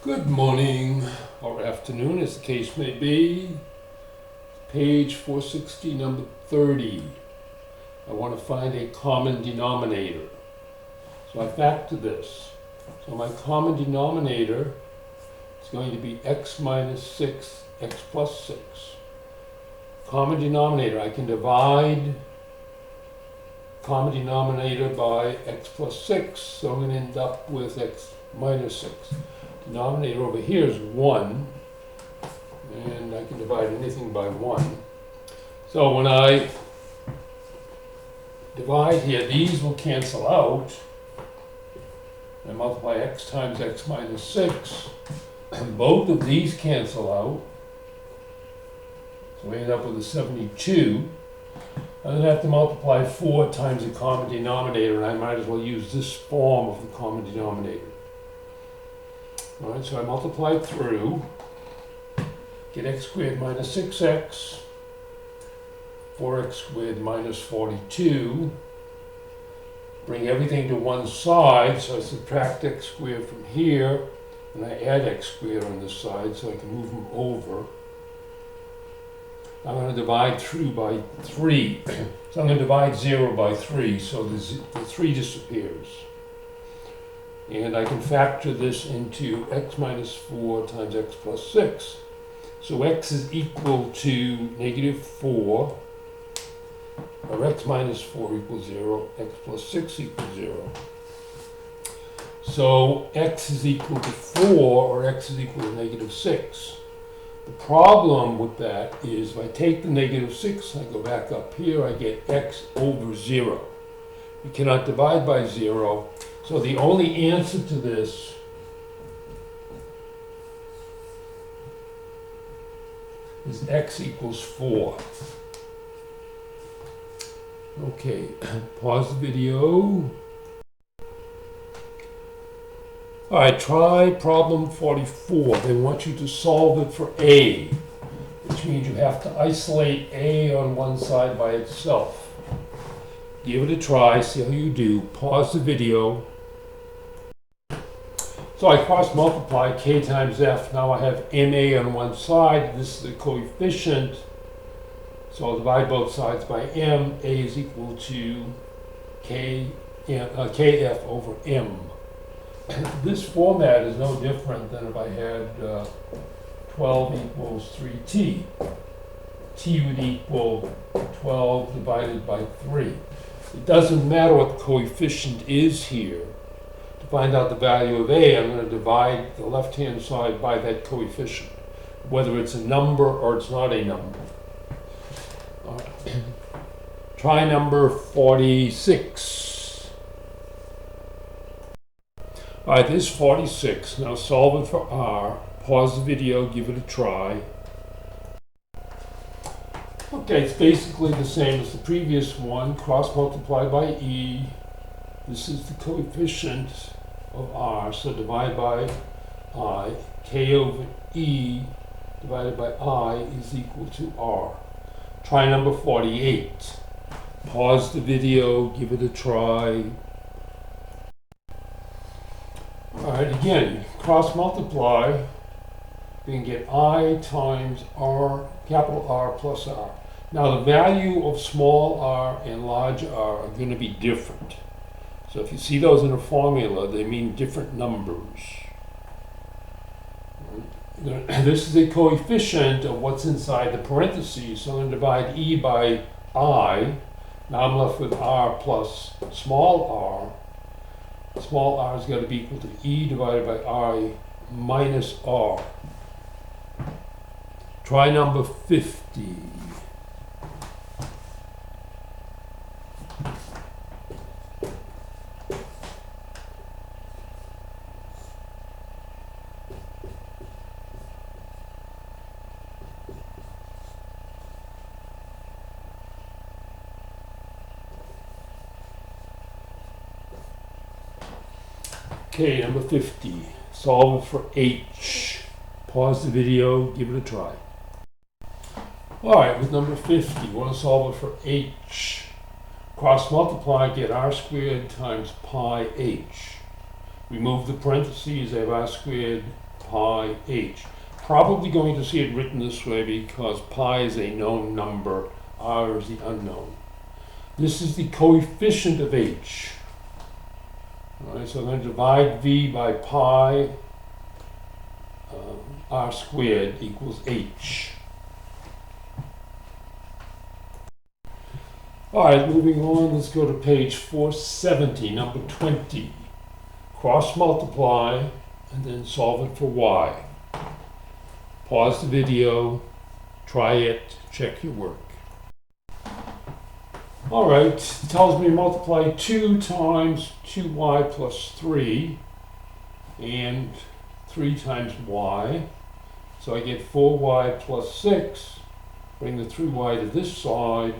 Good morning, or afternoon, as the case may be. Page 460, number 30. I want to find a common denominator. So I factor this. So my common denominator is going to be x minus 6, x plus 6. Common denominator, I can divide common denominator by x plus 6, so I'm going to end up with x minus 6. Denominator over here is 1, and I can divide anything by 1. So when I divide here, these will cancel out. I multiply x times x minus 6, and both of these cancel out. So we end up with a 72. And then I have to multiply 4 times the common denominator, and I might as well use this form of the common denominator. All right, so I multiply through, get x squared minus 6x, 4x squared minus 42, bring everything to one side, so I subtract x squared from here, and I add x squared on this side so I can move them over. I'm going to divide through by 3, so I'm going to divide 0 by 3, so the 3 disappears. And I can factor this into x minus 4 times x plus 6. So x is equal to negative 4, or x minus 4 equals 0, x plus 6 equals 0. So x is equal to 4, or x is equal to negative 6. The problem with that is if I take the negative 6, I go back up here, I get x over 0. You cannot divide by 0. So the only answer to this is x equals 4. Okay, pause the video. All right, try problem 44. They want you to solve it for a, which means you have to isolate a on one side by itself. Give it a try, see how you do. Pause the video. So I cross multiply k times f. Now I have ma on one side. This is the coefficient. So I'll divide both sides by m. A is equal to kf over m. This format is no different than if I had 12 equals 3t. T would equal 12 divided by 3. It doesn't matter what the coefficient is here. To find out the value of a, I'm going to divide the left-hand side by that coefficient, whether it's a number or it's not a number. All right. Try number 46. All right, this is 46. Now solve it for r. Pause the video, give it a try. Okay, it's basically the same as the previous one. Cross multiply by e. This is the coefficient of r, so divide by I. K over e divided by I is equal to r. Try number 48. Pause the video, give it a try. All right, again, cross multiply. We can get I times r, capital R plus r. Now the value of small r and large r are going to be different. So if you see those in a formula, they mean different numbers. This is a coefficient of what's inside the parentheses, so I'm going to divide e by I. Now I'm left with r plus small r. Small r is going to be equal to e divided by I minus r. Try number 50. Okay, number 50. Solve it for h. Pause the video, give it a try. All right, with number 50, we want to solve it for h. Cross multiply, get r squared times pi h. Remove the parentheses, I have r squared pi pi h. Probably going to see it written this way because pi is a known number, r is the unknown. This is the coefficient of h. All right, so I'm going to divide v by pi r squared equals h. All right, moving on, let's go to page 470, number 20. Cross multiply and then solve it for y. Pause the video, try it, check your work. All right, it tells me to multiply 2 times 2y plus 3 and 3 times y. So I get 4y plus 6. Bring the 3y to this side,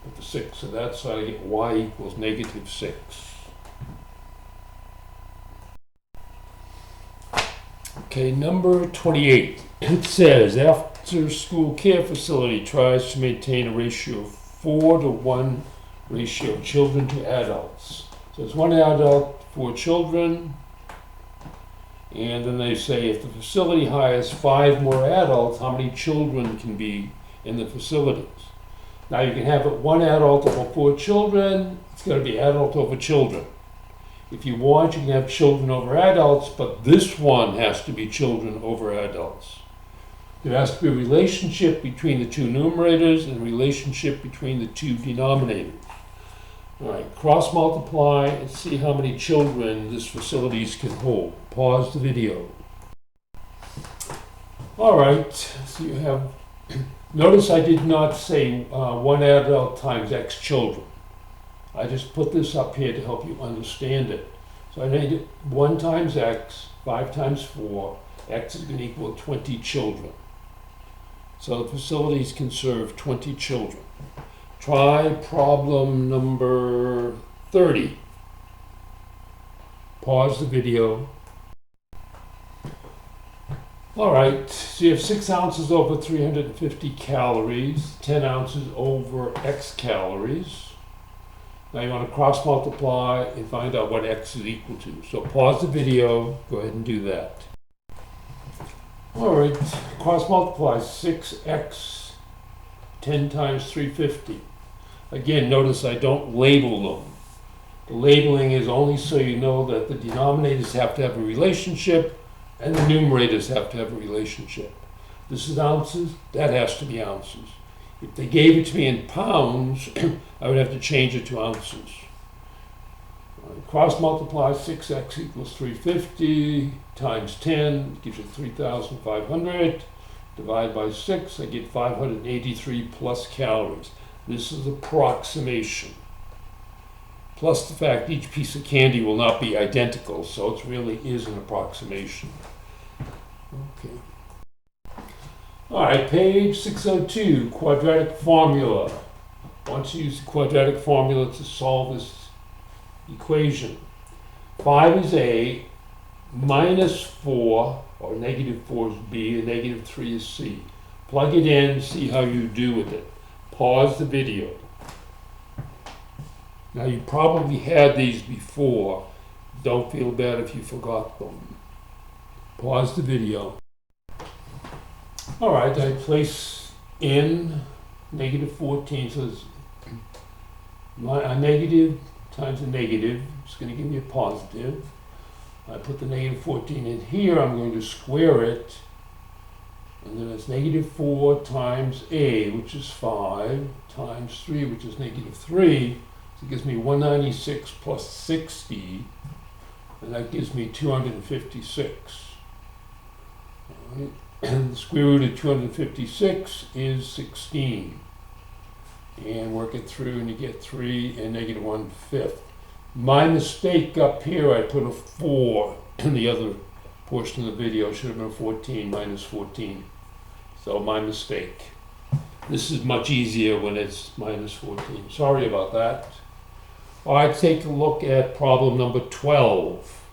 put the 6 to that side, I get y equals negative 6. Okay, number 28. It says, after school care facility tries to maintain a ratio of 4 to 1 ratio of children to adults. So it's 1 adult, 4 children. And then they say if the facility hires 5 more adults, how many children can be in the facilities? Now you can have it 1 adult over 4 children. It's going to be adult over children. If you want, you can have children over adults, but this one has to be children over adults. There has to be a relationship between the 2 numerators and a relationship between the 2 denominators. All right, cross multiply and see how many children this facilities can hold. Pause the video. All right, so you have, notice I did not say 1 adult times X children. I just put this up here to help you understand it. So I made 1 times X, 5 times 4, X is going to equal 20 children. So the facilities can serve 20 children. Try problem number 30. Pause the video. All right, so you have 6 ounces over 350 calories, 10 ounces over X calories. Now you want to cross multiply and find out what X is equal to. So pause the video, go ahead and do that. All right, cross multiply 6x 10 times 350. Again, notice I don't label them. The labeling is only so you know that the denominators have to have a relationship and the numerators have to have a relationship. This is ounces, that has to be ounces. If they gave it to me in pounds, I would have to change it to ounces. Cross multiply 6x equals 350 times 10 gives you 3,500. Divide by 6, I get 583 plus calories. This is approximation. Plus the fact each piece of candy will not be identical, so it really is an approximation. Okay. All right, page 602, quadratic formula. I want to use the quadratic formula to solve this equation. 5 is A, minus 4, or negative 4 is B, and negative 3 is C. Plug it in, see how you do with it. Pause the video. Now you probably had these before. Don't feel bad if you forgot them. Pause the video. All right, I place in negative 14, so it's a negative times a negative. It's going to give me a positive. I put the negative 14 in here. I'm going to square it. And then it's negative 4 times A, which is 5, times 3, which is negative 3. So it gives me 196 plus 60, and that gives me 256. All right. And the square root of 256 is 16. And work it through and you get 3 and negative 1/5. My mistake up here, I put a 4 in the other portion of the video. It should have been 14 minus 14. So my mistake. This is much easier when it's minus 14. Sorry about that. All right, take a look at problem number 12.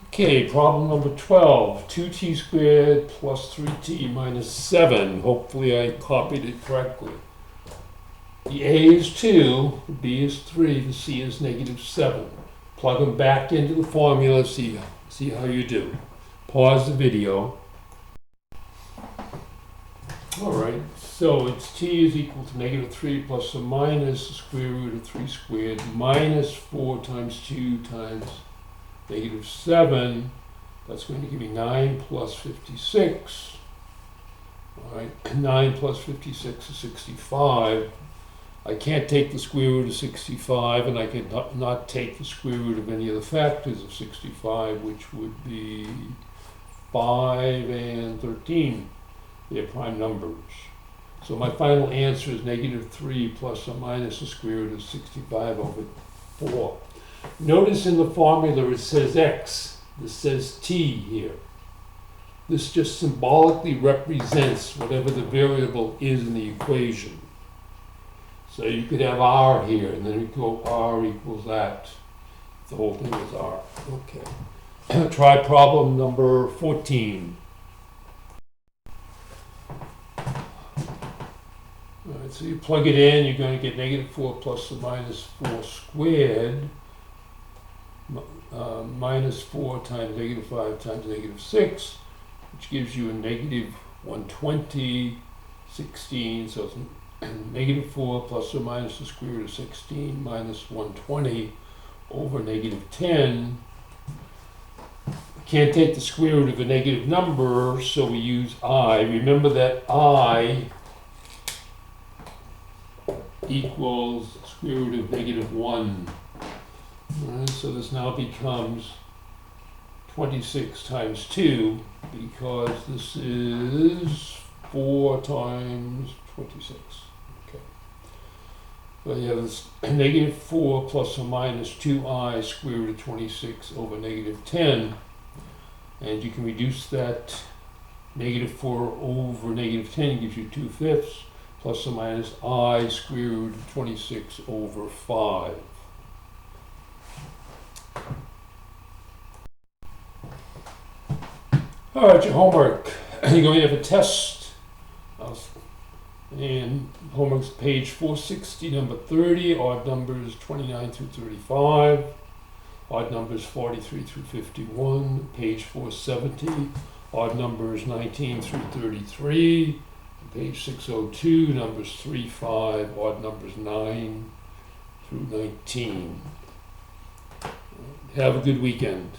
Okay, problem number 12, 2t squared plus 3t minus 7. Hopefully I copied it correctly. The a is 2, the b is 3, the c is negative 7. Plug them back into the formula, see See how you do. Pause the video. Alright, so it's t is equal to -3 plus or minus the square root of 3 squared minus 4 times 2 times -7. That's going to give me 9 plus 56. Alright, 9 plus 56 is 65. I can't take the square root of 65, and I can not take the square root of any of the factors of 65, which would be 5 and 13. They're prime numbers. So my final answer is -3 plus or minus the square root of 65 over 4. Notice in the formula it says x. This says t here. This just symbolically represents whatever the variable is in the equation. So you could have r here, and then you go r equals that. The whole thing is r. Okay. Try problem number 14. All right, so you plug it in, you're going to get -4 plus or minus 4 squared, minus 4 times -5 times -6, which gives you a -120, 16, so it's -4 plus or minus the square root of 16 minus 120 over -10. Can't take the square root of a negative number, so we use I. Remember that I equals square root of -1. All right, so this now becomes 26 times 2, because this is 4 times 26. Okay. So you have this -4 plus or minus 2i square root of 26 over -10. And you can reduce that -4 over -10 gives you 2/5 plus or minus I square root of 26 over 5. All right, your homework. You're going to have a test. And homework's page 460, number 30, odd numbers 29 through 35. Odd numbers 43 through 51, page 470, odd numbers 19 through 33, page 602, numbers 3, 5, odd numbers 9 through 19. Have a good weekend.